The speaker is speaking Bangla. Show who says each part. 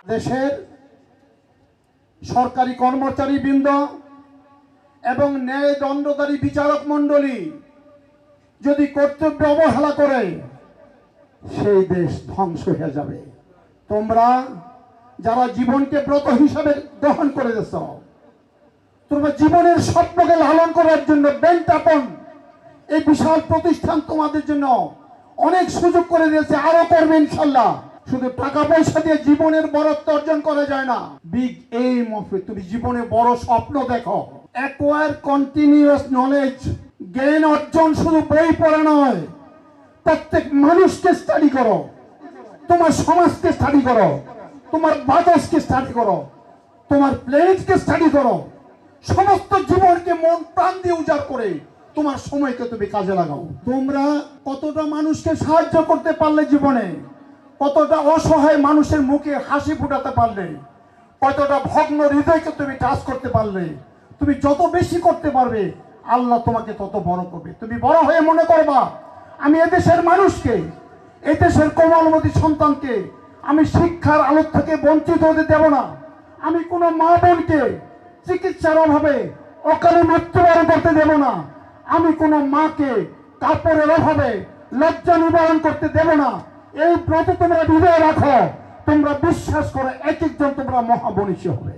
Speaker 1: দেশের সরকারি কর্মচারীবৃন্দ এবং ন্যায় দণ্ডকারী বিচারক মণ্ডলী যদি কর্তব্য অবহেলা করে সেই দেশ ধ্বংস হয়ে যাবে। তোমরা যারা জীবনকে ব্রত হিসাবে গ্রহণ করে দিয়েছ, তোমরা জীবনের স্বপ্নকে লালন করার জন্য বেন্টাপন এই বিশাল প্রতিষ্ঠান তোমাদের জন্য অনেক সুযোগ করে দিয়েছে, আরো করবে ইনশাল্লাহ। শুধু টাকা পয়সা দিয়ে জীবনের বড়ত্ব অর্জন করা যায় না। বিগ এইম অফ ইট, তুমি জীবনে বড় স্বপ্ন দেখো। অ্যাকোয়ার কন্টিনিউয়াস নলেজ, জ্ঞান অর্জন শুধু বই পড়া নয়, প্রত্যেক মানুষকে স্টাডি করো, তোমার সমাজকে স্টাডি করো, তোমার বাতাসকে স্টাডি করো, তোমার প্লেনেটকে স্টাডি করো, সমস্ত জীবনকে মন প্রাণ দিয়ে উজাড় করে তোমার সময়কে তুমি কাজে লাগাও। তোমরা কতটা মানুষকে সাহায্য করতে পারলে জীবনে, কতটা অসহায় মানুষের মুখে হাসি ফুটাতে পারলে, কতটা ভগ্ন হৃদয়কে তুমি টাচ করতে পারলে, তুমি যত বেশি করতে পারবে আল্লাহ তোমাকে তত বড় করবে। তুমি বড় হয়ে মনে করবা আমি এদেশের মানুষকে, এদেশের কোমলমতি সন্তানকে আমি শিক্ষার আলো থেকে বঞ্চিত হতে দেব না। আমি কোনো মা বোনকে চিকিৎসার অভাবে অকালে মৃত্যুবরণ করতে দেব না। আমি কোনো মাকে কাপড়ের অভাবে লজ্জা নিবারণ করতে দেব না। এই ব্রত তোমরা হৃদয়ে রাখো, তোমরা বিশ্বাস করো এক একজন তোমরা মহামনীষী হবে।